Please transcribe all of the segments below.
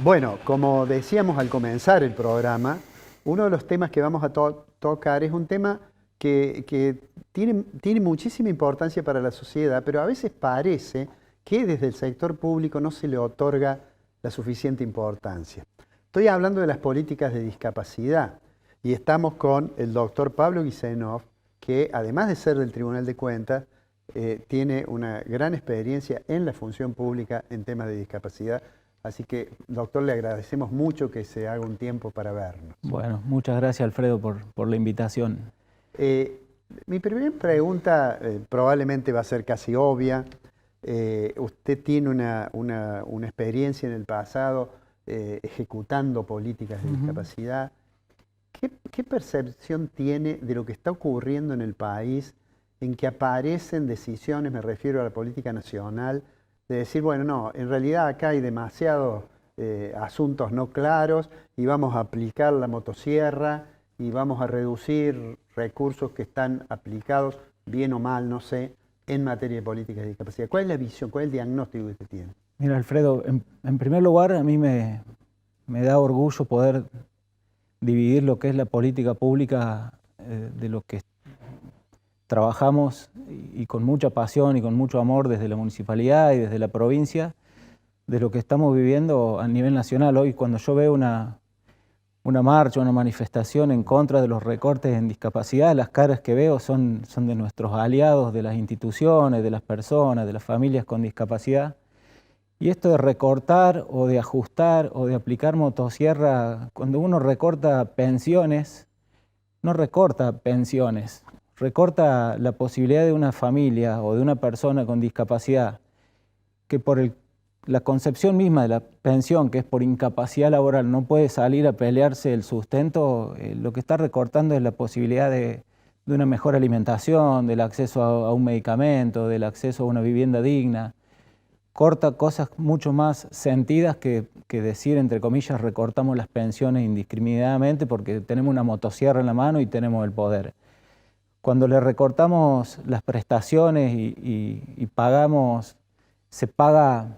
Bueno, como decíamos al comenzar el programa, uno de los temas que vamos a tocar es un tema que tiene muchísima importancia para la sociedad, pero a veces parece que desde el sector público no se le otorga la suficiente importancia. Estoy hablando de las políticas de discapacidad y estamos con el doctor Pablo Guisenov, que además de ser del Tribunal de Cuentas, tiene una gran experiencia en la función pública en temas de discapacidad. Así que, doctor, le agradecemos mucho que se haga un tiempo para vernos. Bueno, muchas gracias, Alfredo, por la invitación. Mi primera pregunta probablemente va a ser casi obvia. Usted tiene una experiencia en el pasado ejecutando políticas de discapacidad. ¿Qué percepción tiene de lo que está ocurriendo en el país en que aparecen decisiones, me refiero a la política nacional, de decir, bueno, no, en realidad acá hay demasiados asuntos no claros y vamos a aplicar la motosierra y vamos a reducir recursos que están aplicados, bien o mal, no sé, en materia de políticas de discapacidad? ¿Cuál es la visión, cuál es el diagnóstico que usted tiene? Mira, Alfredo, en primer lugar, a mí me da orgullo poder dividir lo que es la política pública de lo que trabajamos y con mucha pasión y con mucho amor desde la municipalidad y desde la provincia, de lo que estamos viviendo a nivel nacional. Hoy, cuando yo veo una marcha, una manifestación en contra de los recortes en discapacidad, las caras que veo son de nuestros aliados, de las instituciones, de las personas, de las familias con discapacidad. Y esto de recortar o de ajustar o de aplicar motosierra, cuando uno recorta pensiones, no recorta pensiones, recorta la posibilidad de una familia o de una persona con discapacidad que por la concepción misma de la pensión, que es por incapacidad laboral, no puede salir a pelearse el sustento, lo que está recortando es la posibilidad de una mejor alimentación, del acceso a un medicamento, del acceso a una vivienda digna. Corta cosas mucho más sentidas que decir, entre comillas, recortamos las pensiones indiscriminadamente porque tenemos una motosierra en la mano y tenemos el poder. Cuando le recortamos las prestaciones y pagamos, se paga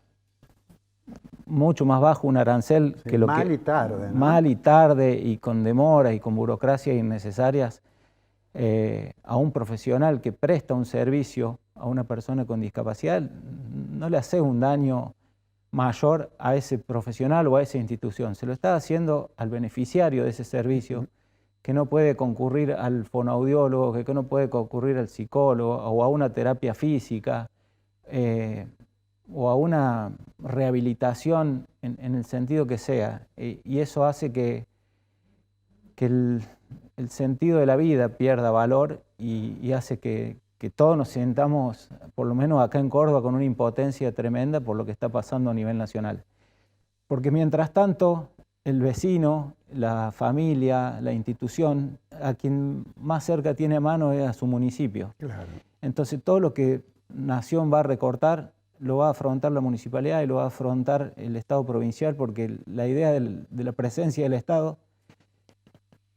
mucho más bajo un arancel Sí, que lo mal que... y tarde, ¿no? Mal y tarde y con demoras y con burocracias innecesarias a un profesional que presta un servicio a una persona con discapacidad, no le hace un daño mayor a ese profesional o a esa institución. Se lo está haciendo al beneficiario de ese servicio, que no puede concurrir al fonoaudiólogo, que no puede concurrir al psicólogo o a una terapia física o a una rehabilitación en el sentido que sea. Y eso hace que el sentido de la vida pierda valor y hace que todos nos sintamos, por lo menos acá en Córdoba, con una impotencia tremenda por lo que está pasando a nivel nacional. Porque mientras tanto, el vecino, la familia, la institución, a quien más cerca tiene a mano es a su municipio. Claro. Entonces todo lo que Nación va a recortar lo va a afrontar la municipalidad y lo va a afrontar el Estado provincial, porque la idea de la presencia del Estado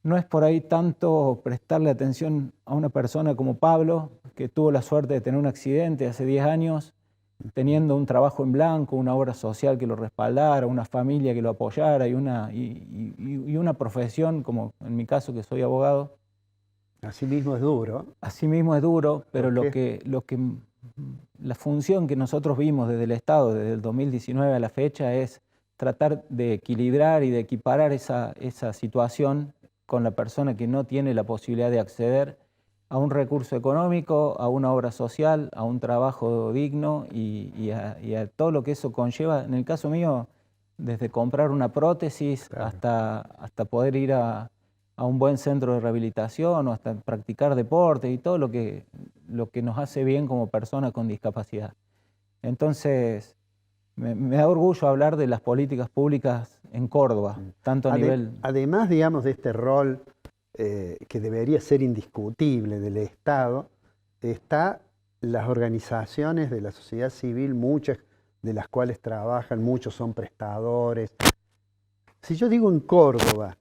no es por ahí tanto prestarle atención a una persona como Pablo, que tuvo la suerte de tener un accidente hace 10 años, teniendo un trabajo en blanco, una obra social que lo respaldara, una familia que lo apoyara y una profesión, como en mi caso que soy abogado. Así mismo es duro. Así mismo es duro, pero la función que nosotros vimos desde el Estado, desde el 2019 a la fecha, es tratar de equilibrar y de equiparar esa situación con la persona que no tiene la posibilidad de acceder a un recurso económico, a una obra social, a un trabajo digno y a todo lo que eso conlleva. En el caso mío, desde comprar una prótesis hasta poder ir a un buen centro de rehabilitación o hasta practicar deporte y todo lo que nos hace bien como personas con discapacidad. Entonces, me da orgullo hablar de las políticas públicas en Córdoba, tanto a nivel... Además, digamos, de este rol que debería ser indiscutible del Estado, está las organizaciones de la sociedad civil, muchas de las cuales trabajan, muchos son prestadores. Si yo digo en Córdoba,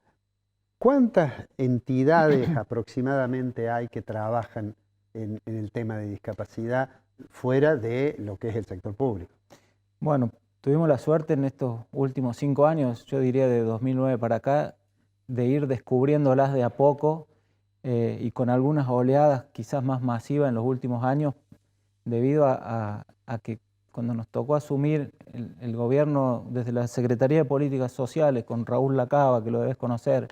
¿cuántas entidades aproximadamente hay que trabajan en el tema de discapacidad fuera de lo que es el sector público? Bueno, Tuvimos la suerte en estos últimos 5 años, yo diría de 2009 para acá, de ir descubriéndolas de a poco y con algunas oleadas quizás más masivas en los últimos años, debido a que cuando nos tocó asumir el gobierno desde la Secretaría de Políticas Sociales, con Raúl Lacaba, que lo debes conocer,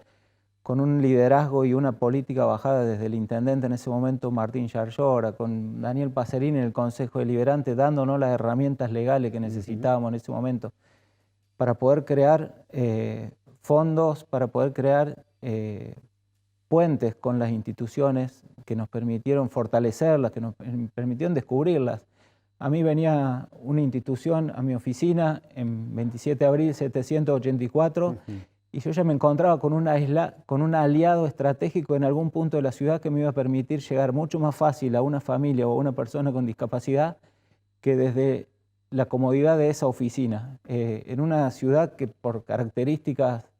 con un liderazgo y una política bajada desde el intendente en ese momento, Martín Yarlora, con Daniel Pacerini en el Consejo Deliberante, dándonos las herramientas legales que necesitábamos en ese momento para poder crear fondos, para poder crear puentes con las instituciones que nos permitieron fortalecerlas, que nos permitieron descubrirlas. A mí venía una institución a mi oficina en 27 de abril 784 y yo ya me encontraba con un aliado estratégico en algún punto de la ciudad que me iba a permitir llegar mucho más fácil a una familia o a una persona con discapacidad que desde la comodidad de esa oficina. En una ciudad que por características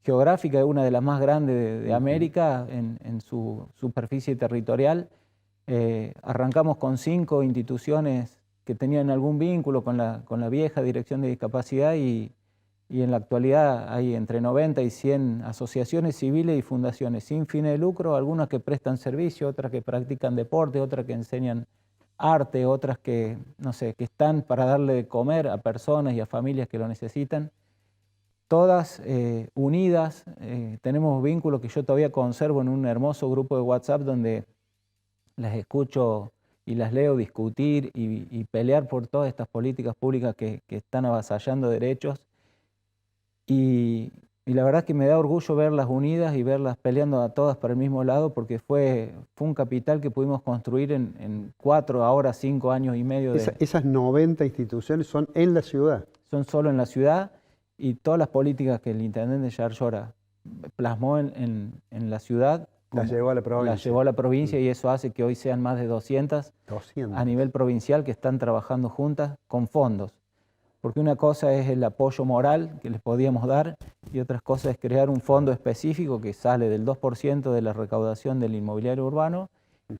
geográficas es una de las más grandes de América en su superficie territorial, arrancamos con 5 instituciones que tenían algún vínculo con la vieja Dirección de Discapacidad y en la actualidad hay entre 90 y 100 asociaciones civiles y fundaciones sin fines de lucro, algunas que prestan servicio, otras que practican deporte, otras que enseñan arte, otras que, no sé, que están para darle de comer a personas y a familias que lo necesitan. Todas unidas, tenemos vínculos que yo todavía conservo en un hermoso grupo de WhatsApp donde las escucho y las leo discutir y pelear por todas estas políticas públicas que están avasallando derechos. Y la verdad que me da orgullo verlas unidas y verlas peleando a todas para el mismo lado, porque fue un capital que pudimos construir en 4, ahora 5 años y medio. Esas 90 instituciones son en la ciudad. Son solo en la ciudad, y todas las políticas que el intendente Yarlora plasmó en la ciudad, las llevó a la provincia. Las llevó a la provincia, y eso hace que hoy sean más de 200 a nivel provincial que están trabajando juntas con fondos. Porque una cosa es el apoyo moral que les podíamos dar y otra cosa es crear un fondo específico que sale del 2% de la recaudación del inmobiliario urbano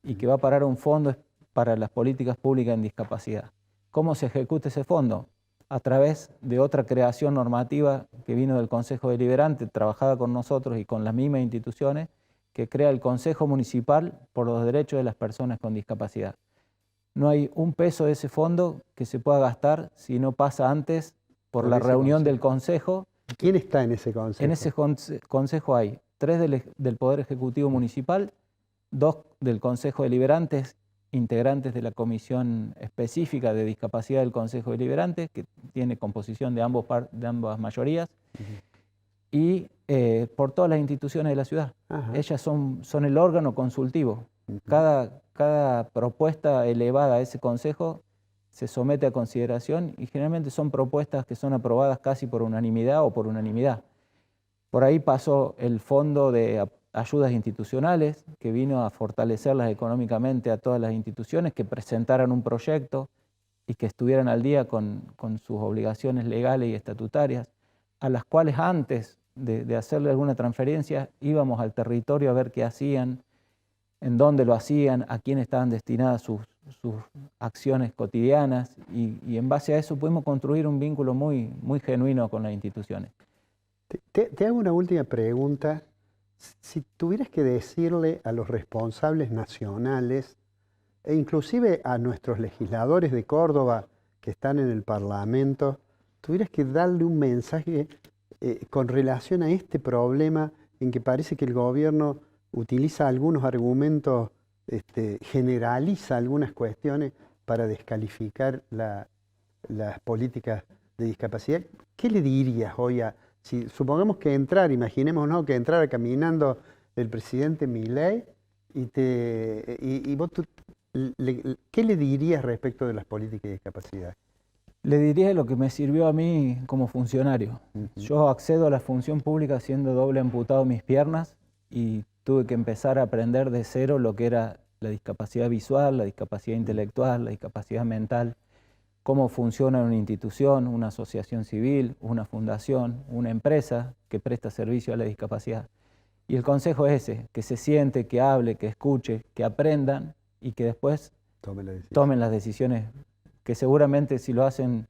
y que va a parar a un fondo para las políticas públicas en discapacidad. ¿Cómo se ejecuta ese fondo? A través de otra creación normativa que vino del Consejo Deliberante, trabajada con nosotros y con las mismas instituciones, que crea el Consejo Municipal por los Derechos de las Personas con Discapacidad. No hay un peso de ese fondo que se pueda gastar si no pasa antes por la reunión del Consejo. ¿Quién está en ese Consejo? En ese Consejo hay 3 del Poder Ejecutivo Municipal, 2 del Consejo Deliberante, integrantes de la Comisión Específica de Discapacidad del Consejo Deliberante, que tiene composición de ambas mayorías, y por todas las instituciones de la ciudad. Ellas son el órgano consultivo. Cada propuesta elevada a ese consejo se somete a consideración y generalmente son propuestas que son aprobadas casi por unanimidad o por unanimidad. Por ahí pasó el Fondo de Ayudas Institucionales, que vino a fortalecerlas económicamente a todas las instituciones que presentaran un proyecto y que estuvieran al día con sus obligaciones legales y estatutarias, a las cuales antes de hacerle alguna transferencia íbamos al territorio a ver qué hacían, en dónde lo hacían, a quién estaban destinadas sus acciones cotidianas y en base a eso pudimos construir un vínculo muy, muy genuino con las instituciones. Te hago una última pregunta. Si tuvieras que decirle a los responsables nacionales e inclusive a nuestros legisladores de Córdoba que están en el Parlamento, tuvieras que darle un mensaje con relación a este problema en que parece que el gobierno utiliza algunos argumentos, generaliza algunas cuestiones para descalificar las políticas de discapacidad, ¿qué le dirías hoy si supongamos que imaginémonos que entrara caminando el presidente Milei y vos ¿qué le dirías respecto de las políticas de discapacidad? Le diría lo que me sirvió a mí como funcionario. Yo accedo a la función pública siendo doble amputado mis piernas y tuve que empezar a aprender de cero lo que era la discapacidad visual, la discapacidad intelectual, la discapacidad mental, cómo funciona una institución, una asociación civil, una fundación, una empresa que presta servicio a la discapacidad. Y el consejo es ese, que se siente, que hable, que escuche, que aprendan y que después tomen las decisiones que seguramente si lo hacen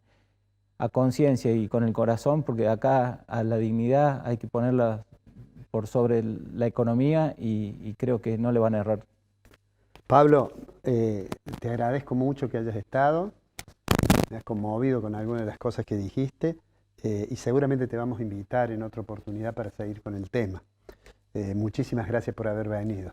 a conciencia y con el corazón, porque acá a la dignidad hay que ponerla por sobre la economía y creo que no le van a errar. Pablo, te agradezco mucho que hayas estado, me has conmovido con algunas de las cosas que dijiste y seguramente te vamos a invitar en otra oportunidad para seguir con el tema. Muchísimas gracias por haber venido.